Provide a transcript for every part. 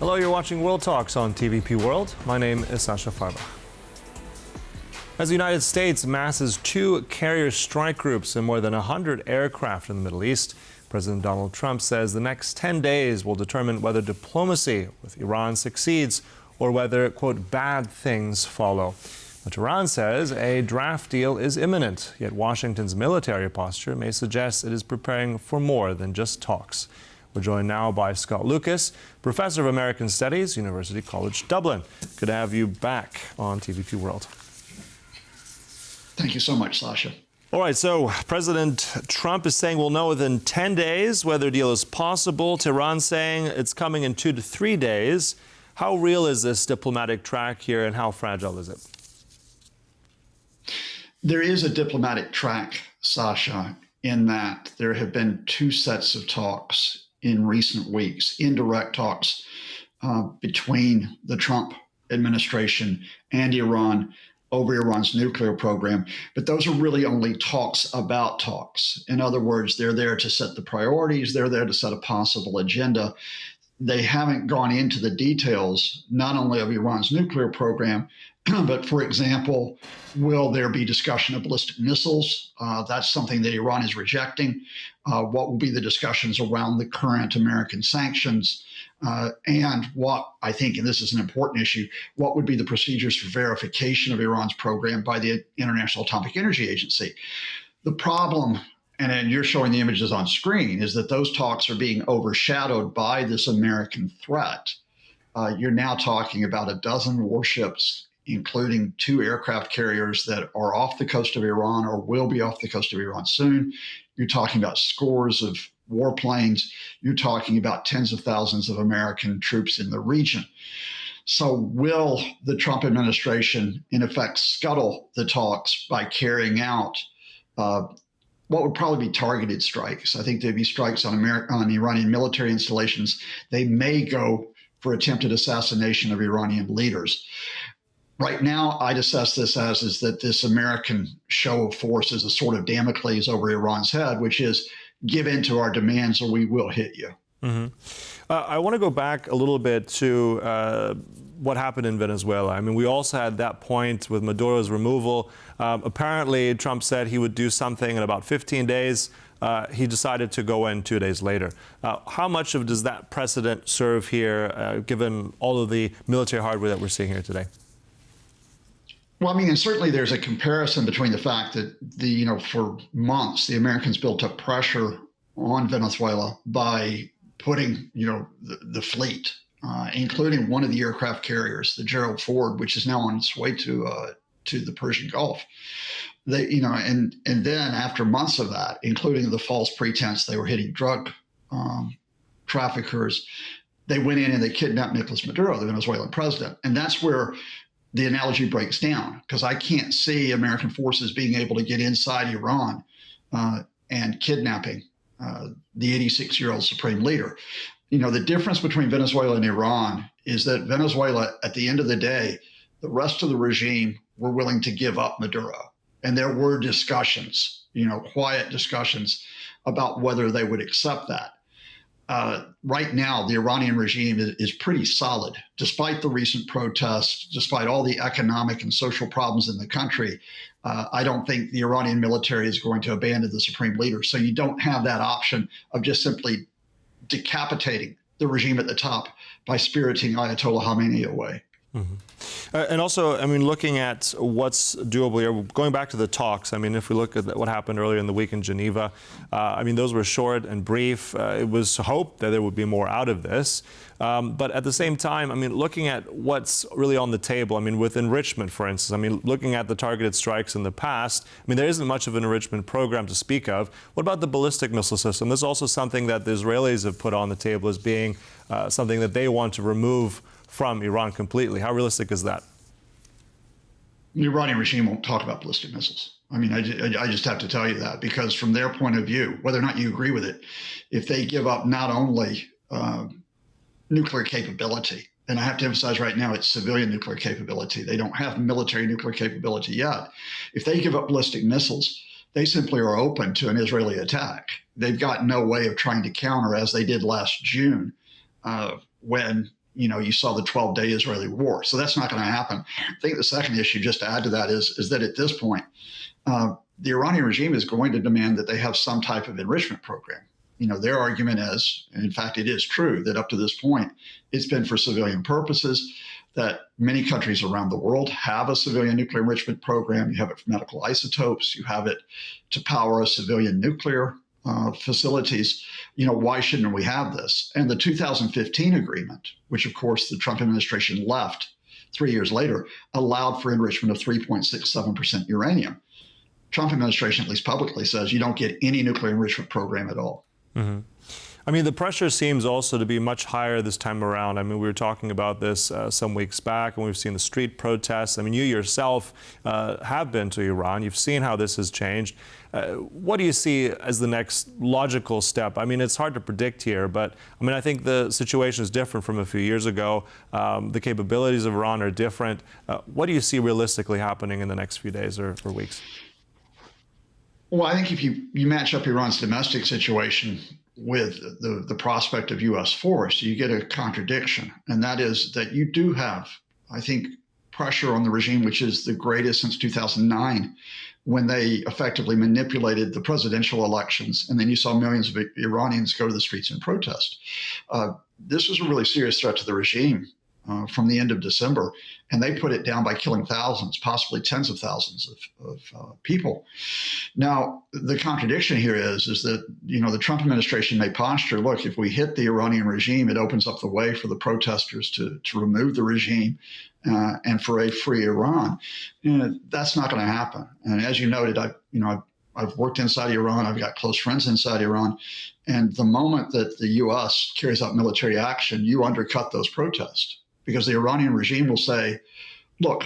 Hello, you're watching World Talks on TVP World. My name is Sascha Fahrbach. As the United States masses 2 carrier strike groups and more than 100 aircraft in the Middle East, President Donald Trump says the next 10 days will determine whether diplomacy with Iran succeeds or whether, quote, bad things follow. But Tehran says a draft deal is imminent, yet Washington's military posture may suggest it is preparing for more than just talks. We're joined now by Scott Lucas, Professor of American Studies, University College Dublin. Good to have you back on TVP World. Thank you so much, Sascha. All right, so President Trump is saying we'll know within 10 days whether a deal is possible. Tehran saying it's coming in 2 to 3 days. How real is this diplomatic track here, and how fragile is it? There is a diplomatic track, Sascha, in that there have been 2 sets of talks in recent weeks, indirect talks between the Trump administration and Iran over Iran's nuclear program. But those are really only talks about talks. In other words, they're there to set the priorities. They're there to set a possible agenda. They haven't gone into the details, not only of Iran's nuclear program, but, for example, will there be discussion of ballistic missiles? That's something that Iran is rejecting. What will be the discussions around the current American sanctions? And what I think, and this is an important issue, what would be the procedures for verification of Iran's program by the International Atomic Energy Agency? The problem, and you're showing the images on screen, is that those talks are being overshadowed by this American threat. You're now talking about a dozen warships, including 2 aircraft carriers that are off the coast of Iran or will be off the coast of Iran soon. You're talking about scores of warplanes. You're talking about tens of thousands of American troops in the region. So will the Trump administration, in effect, scuttle the talks by carrying out what would probably be targeted strikes? I think there'd be strikes on Iranian military installations. They may go for attempted assassination of Iranian leaders. Right now, I'd assess this as is that this American show of force is a sort of Damocles over Iran's head, which is give in to our demands or we will hit you. Mm-hmm. I want to go back a little bit to what happened in Venezuela. I mean, we also had that point with Maduro's removal. Apparently, Trump said he would do something in about 15 days. He decided to go in 2 days later. How much does that precedent serve here, given all of the military hardware that we're seeing here today? Well, I mean, and certainly there's a comparison between the fact that for months, the Americans built up pressure on Venezuela by putting, the fleet, including one of the aircraft carriers, the Gerald Ford, which is now on its way to the Persian Gulf. They, and then after months of that, including the false pretense they were hitting drug traffickers, they went in and they kidnapped Nicolas Maduro, the Venezuelan president. And that's where the analogy breaks down, because I can't see American forces being able to get inside Iran and kidnapping the 86-year-old supreme leader. The difference between Venezuela and Iran is that Venezuela, at the end of the day, the rest of the regime were willing to give up Maduro. And there were discussions, quiet discussions about whether they would accept that. Right now, the Iranian regime is pretty solid. Despite the recent protests, despite all the economic and social problems in the country, I don't think the Iranian military is going to abandon the supreme leader. So you don't have that option of just simply decapitating the regime at the top by spiriting Ayatollah Khamenei away. Mm-hmm. And also, I mean, looking at what's doable here, going back to the talks, I mean, if we look at what happened earlier in the week in Geneva, I mean, those were short and brief. It was hoped that there would be more out of this. But at the same time, I mean, looking at what's really on the table, I mean, with enrichment, for instance, I mean, looking at the targeted strikes in the past, I mean, there isn't much of an enrichment program to speak of. What about the ballistic missile system? This is also something that the Israelis have put on the table as being something that they want to remove from Iran completely. How realistic is that? The Iranian regime won't talk about ballistic missiles. I mean, I just have to tell you that, because from their point of view, whether or not you agree with it, if they give up not only nuclear capability, and I have to emphasize right now it's civilian nuclear capability, they don't have military nuclear capability yet. If they give up ballistic missiles, they simply are open to an Israeli attack. They've got no way of trying to counter, as they did last June, when you saw the 12-day Israeli war. So that's not going to happen. I think the second issue, just to add to that, is that at this point, the Iranian regime is going to demand that they have some type of enrichment program. Their argument is, and in fact, it is true, that up to this point, it's been for civilian purposes, that many countries around the world have a civilian nuclear enrichment program. You have it for medical isotopes. You have it to power a civilian nuclear facilities. Why shouldn't we have this? And the 2015 agreement, which of course the Trump administration left 3 years later, allowed for enrichment of 3.67% uranium. Trump administration, at least publicly, says you don't get any nuclear enrichment program at all. Mm-hmm. I mean, the pressure seems also to be much higher this time around. I mean, we were talking about this some weeks back, and we've seen the street protests. I mean, you yourself have been to Iran. You've seen how this has changed. What do you see as the next logical step? I mean, it's hard to predict here, but I mean, I think the situation is different from a few years ago. The capabilities of Iran are different. What do you see realistically happening in the next few days or weeks? Well, I think if you match up Iran's domestic situation with the prospect of U.S. force, you get a contradiction. And that is that you do have, I think, pressure on the regime, which is the greatest since 2009, when they effectively manipulated the presidential elections. And then you saw millions of Iranians go to the streets and protest. This was a really serious threat to the regime from the end of December. And they put it down by killing thousands, possibly tens of thousands of people. Now, the contradiction here is that, the Trump administration may posture, look, if we hit the Iranian regime, it opens up the way for the protesters to remove the regime and for a free Iran. That's not going to happen. And as you noted, I've worked inside Iran. I've got close friends inside Iran. And the moment that the U.S. carries out military action, you undercut those protests. Because the Iranian regime will say, look,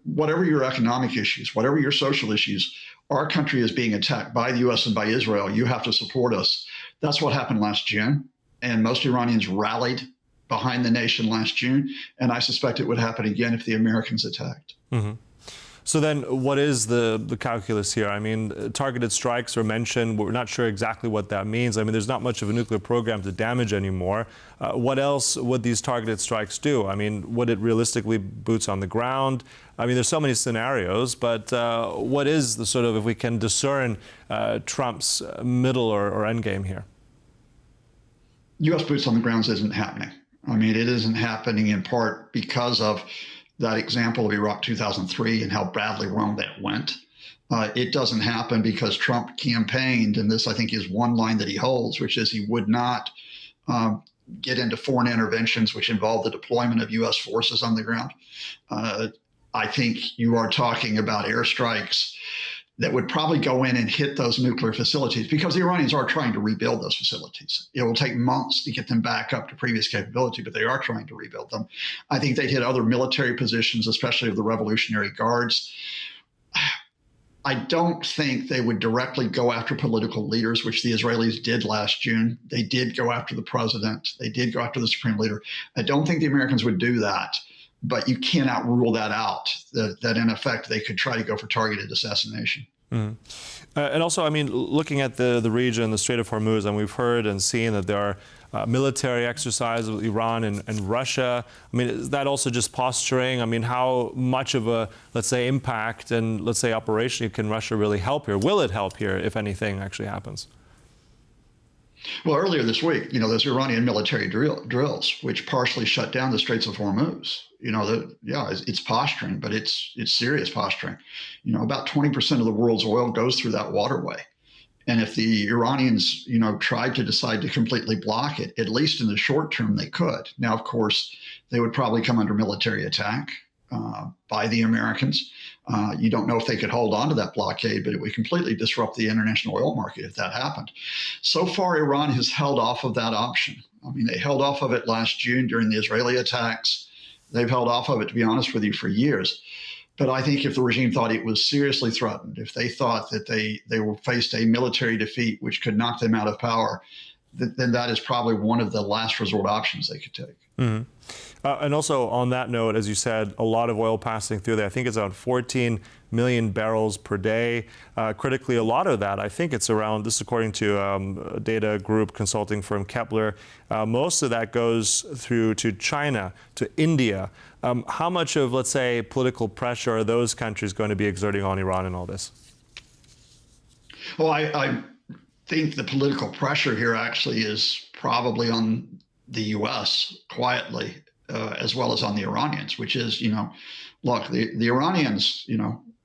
whatever your economic issues, whatever your social issues, our country is being attacked by the U.S. and by Israel. You have to support us. That's what happened last June. And most Iranians rallied behind the nation last June. And I suspect it would happen again if the Americans attacked. Mm-hmm. So then what is the calculus here? I mean, targeted strikes are mentioned. We're not sure exactly what that means. I mean, there's not much of a nuclear program to damage anymore. What else would these targeted strikes do? I mean, would it realistically boots on the ground? I mean, there's so many scenarios, but what is the sort of, if we can discern Trump's middle or end game here? U.S. boots on the ground isn't happening. I mean, it isn't happening in part because of that example of Iraq 2003 and how badly wrong that went. It doesn't happen because Trump campaigned, and this I think is one line that he holds, which is he would not get into foreign interventions which involve the deployment of U.S. forces on the ground. I think you are talking about airstrikes that would probably go in and hit those nuclear facilities because the Iranians are trying to rebuild those facilities. It will take months to get them back up to previous capability, but they are trying to rebuild them. I think they'd hit other military positions, especially of the Revolutionary Guards. I don't think they would directly go after political leaders, which the Israelis did last June. They did go after the president. They did go after the supreme leader. I don't think the Americans would do that. But you cannot rule that out, that in effect they could try to go for targeted assassination. Mm. And also, I mean, looking at the region, the Strait of Hormuz, and we've heard and seen that there are military exercises with Iran and Russia. I mean, is that also just posturing? I mean, how much of a, let's say, impact and, let's say, operation can Russia really help here? Will it help here if anything actually happens? Well, earlier this week, those Iranian military drills, which partially shut down the Straits of Hormuz, it's posturing, but it's serious posturing. About 20% of the world's oil goes through that waterway. And if the Iranians, tried to decide to completely block it, at least in the short term, they could. Now, of course, they would probably come under military attack by the Americans. You don't know if they could hold on to that blockade, but it would completely disrupt the international oil market if that happened. So far, Iran has held off of that option. I mean, they held off of it last June during the Israeli attacks. They've held off of it, to be honest with you, for years. But I think if the regime thought it was seriously threatened, if they thought that they faced a military defeat which could knock them out of power, then that is probably one of the last resort options they could take. Mm-hmm. And also on that note, as you said, a lot of oil passing through there. I think it's around 14 million barrels per day. Critically, a lot of that, I think it's around, this is according to a data group consulting firm Kepler, most of that goes through to China, to India. How much of, let's say, political pressure are those countries going to be exerting on Iran in all this? Well, I think the political pressure here actually is probably on the U.S. quietly, as well as on the Iranians, which is, look, the Iranians,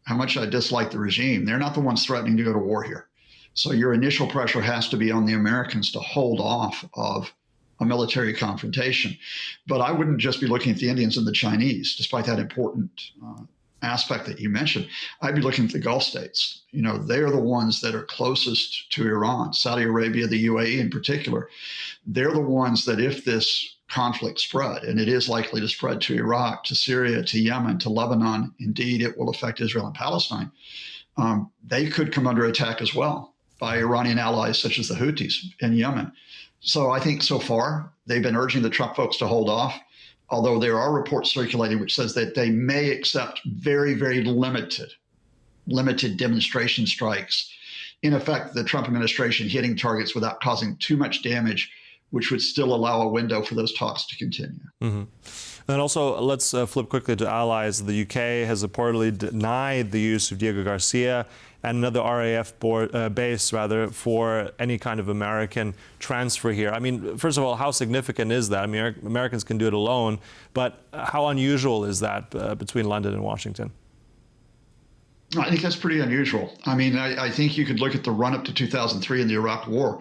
how much I dislike the regime, they're not the ones threatening to go to war here. So your initial pressure has to be on the Americans to hold off of a military confrontation. But I wouldn't just be looking at the Indians and the Chinese, despite that important aspect that you mentioned. I'd be looking at the Gulf states. They're the ones that are closest to Iran, Saudi Arabia, the UAE in particular. They're the ones that if this conflict spread, and it is likely to spread to Iraq, to Syria, to Yemen, to Lebanon, indeed it will affect Israel and Palestine, they could come under attack as well by Iranian allies such as the Houthis in Yemen. So I think so far they've been urging the Trump folks to hold off, although there are reports circulating which says that they may accept very, very limited demonstration strikes. In effect, the Trump administration hitting targets without causing too much damage, which would still allow a window for those talks to continue. Mm-hmm. And also, let's flip quickly to allies. The UK has reportedly denied the use of Diego Garcia and another RAF base, for any kind of American transfer here. I mean, first of all, how significant is that? I mean, Americans can do it alone, but how unusual is that between London and Washington? I think that's pretty unusual. I mean, I think you could look at the run-up to 2003 in the Iraq War.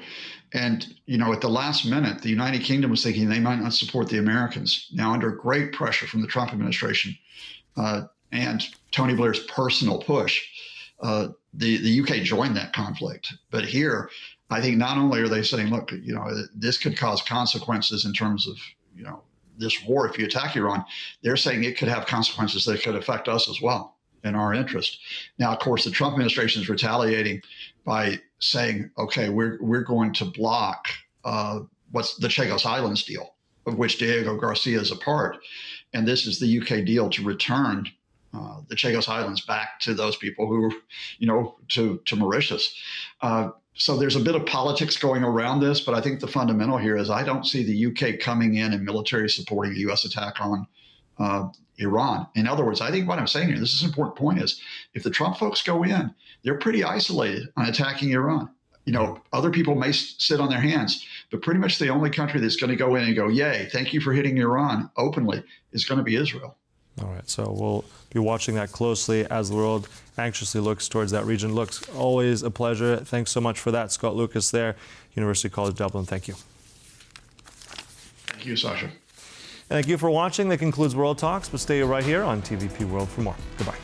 And, at the last minute, the United Kingdom was thinking they might not support the Americans. Now, under great pressure from the Trump administration and Tony Blair's personal push, the UK joined that conflict. But here, I think not only are they saying, look, this could cause consequences in terms of, this war if you attack Iran, they're saying it could have consequences that could affect us as well in our interest. Now, of course, the Trump administration is retaliating by saying, okay, we're going to block what's the Chagos Islands deal, of which Diego Garcia is a part. And this is the UK deal to return the Chagos Islands back to those people who, to Mauritius. So there's a bit of politics going around this, but I think the fundamental here is I don't see the UK coming in and military supporting the U.S. attack on Iran. In other words, I think what I'm saying here, this is an important point, is if the Trump folks go in, they're pretty isolated on attacking Iran. Other people may sit on their hands, but pretty much the only country that's going to go in and go, yay, thank you for hitting Iran openly, is going to be Israel. All right, so we'll be watching that closely as the world anxiously looks towards that region. Looks always a pleasure. Thanks so much for that. Scott Lucas there, University College Dublin. Thank you. Thank you, Sascha. Thank you for watching. That concludes World Talks, but stay right here on TVP World for more. Goodbye.